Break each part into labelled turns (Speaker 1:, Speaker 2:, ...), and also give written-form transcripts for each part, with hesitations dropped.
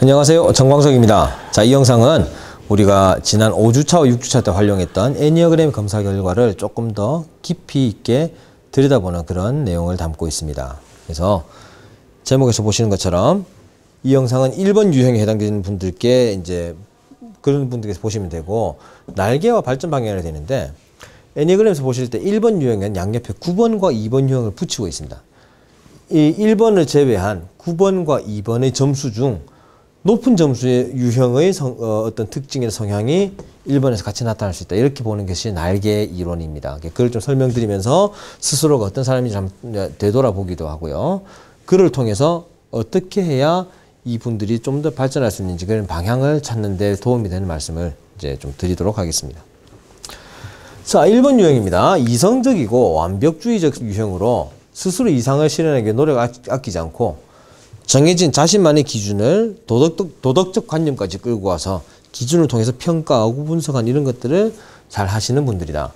Speaker 1: 안녕하세요, 정광석입니다. 자, 이 영상은 우리가 지난 5주차와 6주차 때 활용했던 애니어그램 검사 결과를 조금 더 깊이 있게 들여다보는 그런 내용을 담고 있습니다. 그래서 제목에서 보시는 것처럼 이 영상은 1번 유형에 해당되는 분들께 이제 그런 분들께서 보시면 되고, 날개와 발전 방향이 되는데, 애니어그램에서 보실 때 1번 유형은 양옆에 9번과 2번 유형을 붙이고 있습니다. 이 1번을 제외한 9번과 2번의 점수 중 높은 점수의 유형의 어떤 특징이나 성향이 1번에서 같이 나타날 수 있다. 이렇게 보는 것이 날개 이론입니다. 그걸 좀 설명드리면서 스스로가 어떤 사람인지 좀 되돌아보기도 하고요. 그를 통해서 어떻게 해야 이분들이 좀 더 발전할 수 있는지 그런 방향을 찾는 데 도움이 되는 말씀을 이제 좀 드리도록 하겠습니다. 자, 1번 유형입니다. 이성적이고 완벽주의적 유형으로 스스로 이상을 실현하기 위해 노력을 아끼지 않고 정해진 자신만의 기준을 도덕적 관념까지 끌고 와서 기준을 통해서 평가하고 분석한 이런 것들을 잘 하시는 분들이다.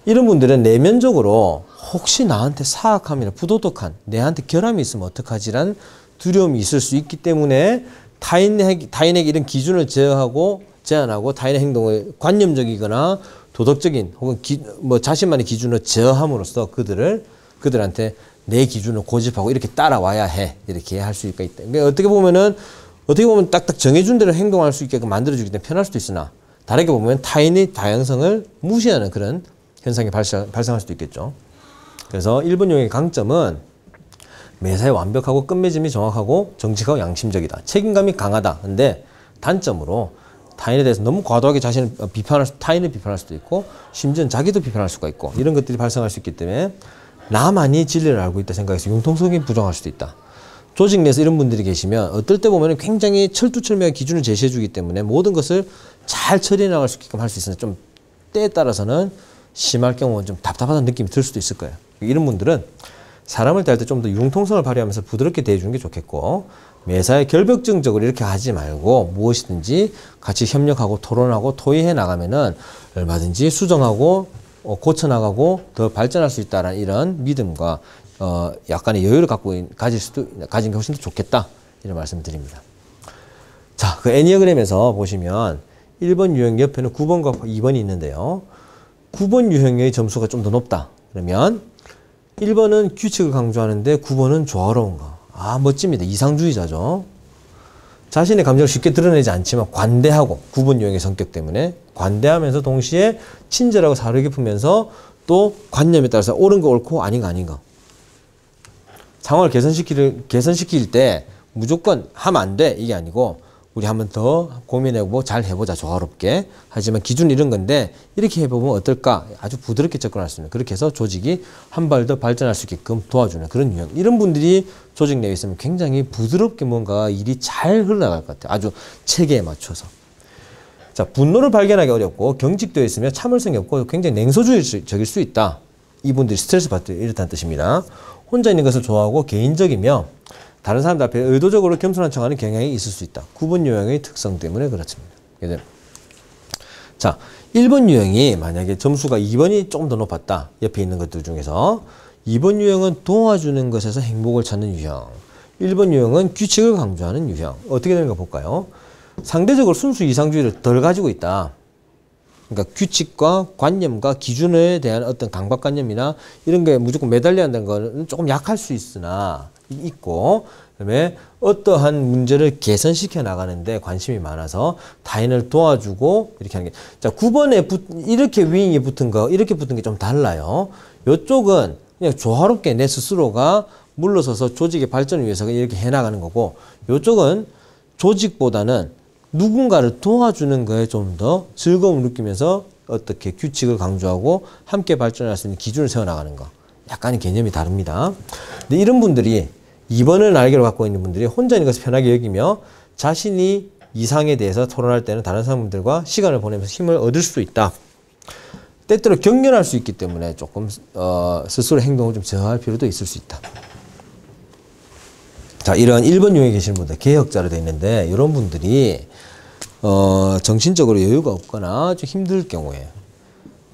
Speaker 1: 이런 분들은 내면적으로 혹시 나한테 사악함이나 부도덕한 내한테 결함이 있으면 어떡하지란 두려움이 있을 수 있기 때문에 타인에게 이런 기준을 제한하고 타인의 행동을 관념적이거나 도덕적인 혹은 자신만의 기준을 제어함으로써 그들한테 내 기준을 고집하고 이렇게 따라와야 해. 이렇게 할 수 있다. 그러니까 어떻게 보면 딱딱 정해준 대로 행동할 수 있게끔 만들어주기 때문에 편할 수도 있으나, 다르게 보면 타인의 다양성을 무시하는 그런 현상이 발생할 수도 있겠죠. 그래서 1번 유형의 강점은 매사에 완벽하고 끝맺음이 정확하고 정직하고 양심적이다. 책임감이 강하다. 근데 단점으로 타인에 대해서 너무 과도하게 타인을 비판할 수도 있고, 심지어는 자기도 비판할 수가 있고, 이런 것들이 발생할 수 있기 때문에 나만이 진리를 알고 있다 생각해서 융통성이 부정할 수도 있다. 조직 내에서 이런 분들이 계시면 어떨 때 보면 굉장히 철두철미하게 기준을 제시해 주기 때문에 모든 것을 잘 처리해 나갈 수 있게끔 할 수 있으나, 좀 때에 따라서는 심할 경우는 좀 답답하다는 느낌이 들 수도 있을 거예요. 이런 분들은 사람을 대할 때 좀 더 융통성을 발휘하면서 부드럽게 대해주는 게 좋겠고, 매사에 결벽증적으로 이렇게 하지 말고 무엇이든지 같이 협력하고 토론하고 토의해 나가면은 얼마든지 수정하고 고쳐나가고 더 발전할 수 있다는 이런 믿음과 약간의 여유를 가진 게 훨씬 더 좋겠다. 이런 말씀을 드립니다. 자, 그 애니어그램에서 보시면 1번 유형 옆에는 9번과 2번이 있는데요. 9번 유형의 점수가 좀 더 높다. 그러면 1번은 규칙을 강조하는데 9번은 조화로운 거. 멋집니다. 이상주의자죠. 자신의 감정을 쉽게 드러내지 않지만 관대하고, 9번 유형의 성격 때문에 관대하면서 동시에 친절하고 사려 깊으면서 또 관념에 따라서 옳은 거 옳고 아닌 거 아닌 거. 상황을 개선시킬 때 무조건 하면 안 돼. 이게 아니고 우리 한번 더 고민해보고 잘 해보자. 조화롭게. 하지만 기준 이런 건데 이렇게 해보면 어떨까? 아주 부드럽게 접근할 수 있는, 그렇게 해서 조직이 한 발 더 발전할 수 있게끔 도와주는 그런 유형. 이런 분들이 조직 내에 있으면 굉장히 부드럽게 뭔가 일이 잘 흘러나갈 것 같아요. 아주 체계에 맞춰서. 자, 분노를 발견하기 어렵고 경직되어 있으며 참을성이 없고 굉장히 냉소주의적일 수 있다. 이분들이 스트레스 받기 이렇다는 뜻입니다. 혼자 있는 것을 좋아하고 개인적이며 다른 사람들 앞에 의도적으로 겸손한 척하는 경향이 있을 수 있다. 9번 유형의 특성 때문에 그렇습니다. 자, 1번 유형이 만약에 점수가 2번이 조금 더 높았다. 옆에 있는 것들 중에서 2번 유형은 도와주는 것에서 행복을 찾는 유형, 1번 유형은 규칙을 강조하는 유형. 어떻게 되는가 볼까요? 상대적으로 순수 이상주의를 덜 가지고 있다. 그러니까 규칙과 관념과 기준에 대한 어떤 강박관념이나 이런 게 무조건 매달려야 한다는 거는 조금 약할 수 있고, 그다음에 어떠한 문제를 개선시켜 나가는데 관심이 많아서 타인을 도와주고 이렇게 하는 게. 자, 9번에 이렇게 윙이 붙은 거, 이렇게 붙은 게 좀 달라요. 이쪽은 그냥 조화롭게 내 스스로가 물러서서 조직의 발전을 위해서 이렇게 해나가는 거고, 이쪽은 조직보다는 누군가를 도와주는 거에 좀 더 즐거움을 느끼면서 어떻게 규칙을 강조하고 함께 발전할 수 있는 기준을 세워나가는 거. 약간의 개념이 다릅니다. 근데 이런 분들이 2번을 날개로 갖고 있는 분들이 혼자 있는 것을 편하게 여기며 자신이 이상에 대해서 토론할 때는 다른 사람들과 시간을 보내면서 힘을 얻을 수 있다. 때때로 경련할 수 있기 때문에 조금 스스로 행동을 좀 제어할 필요도 있을 수 있다. 자, 이런 1번 유형에 계시는 분들, 개혁자로 되어 있는데 이런 분들이 정신적으로 여유가 없거나 좀 힘들 경우에,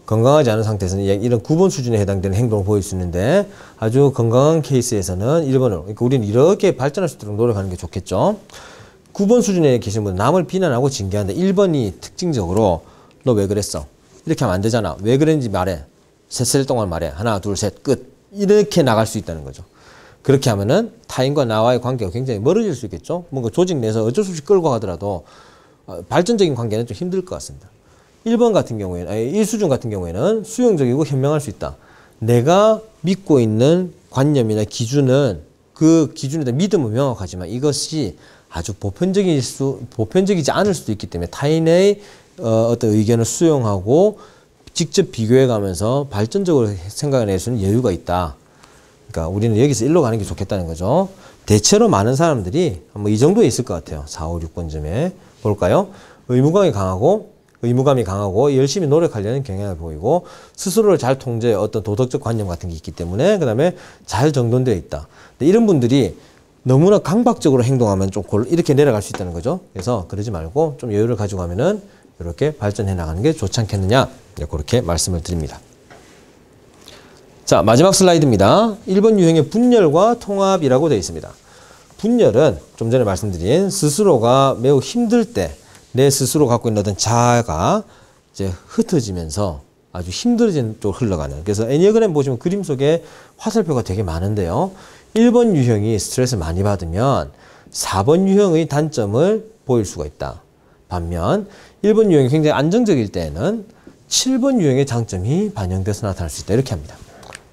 Speaker 1: 건강하지 않은 상태에서는 이런 9번 수준에 해당되는 행동을 보일 수 있는데, 아주 건강한 케이스에서는 1번으로, 그러니까 우리는 이렇게 발전할 수 있도록 노력하는 게 좋겠죠. 9번 수준에 계신 분은 남을 비난하고 징계한다. 1번이 특징적으로 너 왜 그랬어? 이렇게 하면 안 되잖아. 왜 그랬는지 말해. 셋 동안 말해. 하나, 둘, 셋, 끝. 이렇게 나갈 수 있다는 거죠. 그렇게 하면은 타인과 나와의 관계가 굉장히 멀어질 수 있겠죠. 뭔가 조직 내에서 어쩔 수 없이 끌고 가더라도 발전적인 관계는 좀 힘들 것 같습니다. 1번 같은 경우에는, 1수준 같은 경우에는 수용적이고 현명할 수 있다. 내가 믿고 있는 관념이나 기준은 그 기준에 대한 믿음은 명확하지만 이것이 아주 보편적이지 않을 수도 있기 때문에 타인의 어떤 의견을 수용하고 직접 비교해 가면서 발전적으로 생각해낼 수 있는 여유가 있다. 그러니까 우리는 여기서 일로 가는 게 좋겠다는 거죠. 대체로 많은 사람들이 뭐 이 정도에 있을 것 같아요. 4, 5, 6번쯤에. 볼까요? 의무감이 강하고 열심히 노력하려는 경향을 보이고 스스로를 잘 통제해 어떤 도덕적 관념 같은 게 있기 때문에 그다음에 잘 정돈되어 있다. 근데 이런 분들이 너무나 강박적으로 행동하면 좀 이렇게 내려갈 수 있다는 거죠. 그래서 그러지 말고 좀 여유를 가지고 가면은 이렇게 발전해 나가는 게 좋지 않겠느냐. 그렇게 말씀을 드립니다. 자, 마지막 슬라이드입니다. 1번 유형의 분열과 통합이라고 되어 있습니다. 분열은 좀 전에 말씀드린 스스로가 매우 힘들 때 내 스스로 갖고 있는 어떤 자아가 이제 흩어지면서 아주 힘들어지는 쪽으로 흘러가는. 그래서 애니어그램 보시면 그림 속에 화살표가 되게 많은데요. 1번 유형이 스트레스를 많이 받으면 4번 유형의 단점을 보일 수가 있다. 반면 1번 유형이 굉장히 안정적일 때는 7번 유형의 장점이 반영돼서 나타날 수 있다. 이렇게 합니다.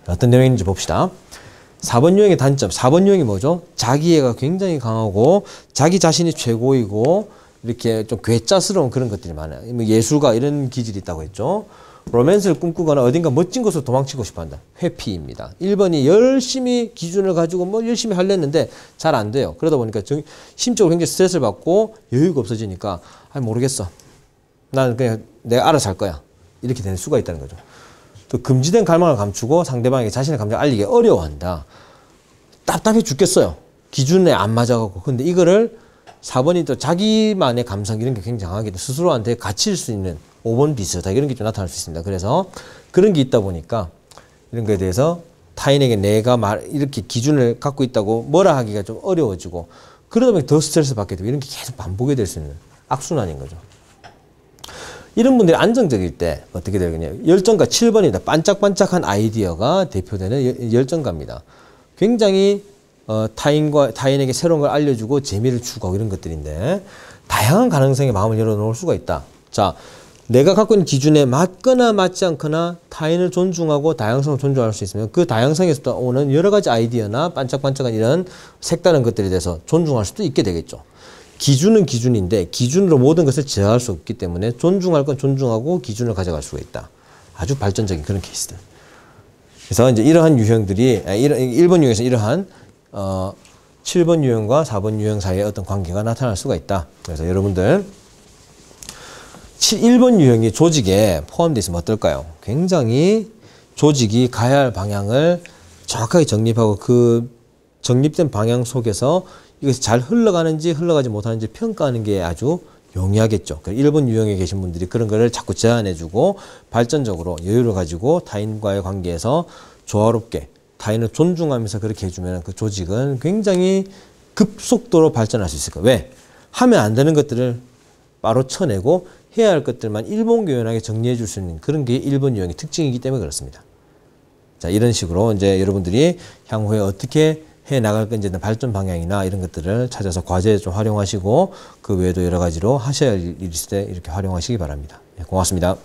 Speaker 1: 어떤 내용인지 봅시다. 4번 유형의 단점. 4번 유형이 뭐죠? 자기애가 굉장히 강하고 자기 자신이 최고이고 이렇게 좀 괴짜스러운 그런 것들이 많아요. 뭐 예술가 이런 기질이 있다고 했죠. 로맨스를 꿈꾸거나 어딘가 멋진 곳으로 도망치고 싶어 한다. 회피입니다. 1번이 열심히 기준을 가지고 뭐 열심히 하려는데 잘 안 돼요. 그러다 보니까 심적으로 굉장히 스트레스를 받고 여유가 없어지니까 모르겠어. 나는 그냥 내가 알아서 할 거야. 이렇게 되는 수가 있다는 거죠. 또 금지된 갈망을 감추고 상대방에게 자신의 감정을 알리기 어려워한다. 답답해 죽겠어요. 기준에 안 맞아가고. 근데 이거를 4번이 또 자기만의 감성 이런 게 굉장히 강하게 스스로한테 갇힐 수 있는 5번 비슷하다 이런 게 좀 나타날 수 있습니다. 그래서 그런 게 있다 보니까 이런 거에 대해서 타인에게 내가 이렇게 기준을 갖고 있다고 뭐라 하기가 좀 어려워지고 그러다 보니 더 스트레스 받게 되고 이런 게 계속 반복이 될 수 있는 악순환인 거죠. 이런 분들이 안정적일 때 어떻게 되겠냐. 열정가 7번이다. 반짝반짝한 아이디어가 대표되는 열정가입니다. 굉장히 타인에게 새로운 걸 알려주고 재미를 추구하고 이런 것들인데 다양한 가능성에 마음을 열어놓을 수가 있다. 자, 내가 갖고 있는 기준에 맞거나 맞지 않거나 타인을 존중하고 다양성을 존중할 수 있으면 그 다양성에서 오는 여러 가지 아이디어나 반짝반짝한 이런 색다른 것들에 대해서 존중할 수도 있게 되겠죠. 기준은 기준인데 기준으로 모든 것을 제어할 수 없기 때문에 존중할 건 존중하고 기준을 가져갈 수가 있다. 아주 발전적인 그런 케이스들. 그래서 이제 이러한 유형들이 1번 유형에서 이러한 7번 유형과 4번 유형 사이에 어떤 관계가 나타날 수가 있다. 그래서 여러분들 1번 유형이 조직에 포함되어 있으면 어떨까요? 굉장히 조직이 가야 할 방향을 정확하게 정립하고 그 정립된 방향 속에서 이것이 잘 흘러가는지 흘러가지 못하는지 평가하는 게 아주 용이하겠죠. 1번 유형에 계신 분들이 그런 거를 자꾸 제안해주고 발전적으로 여유를 가지고 타인과의 관계에서 조화롭게 타인을 존중하면서 그렇게 해주면 그 조직은 굉장히 급속도로 발전할 수 있을 거예요. 왜? 하면 안 되는 것들을 바로 쳐내고 해야 할 것들만 일목요연하게 정리해 줄 수 있는 그런 게 1번 유형의 특징이기 때문에 그렇습니다. 자, 이런 식으로 이제 여러분들이 향후에 어떻게 해 나갈 건지 발전 방향이나 이런 것들을 찾아서 과제에 좀 활용하시고 그 외에도 여러 가지로 하셔야 할 일이 있을 때 이렇게 활용하시기 바랍니다. 네, 고맙습니다.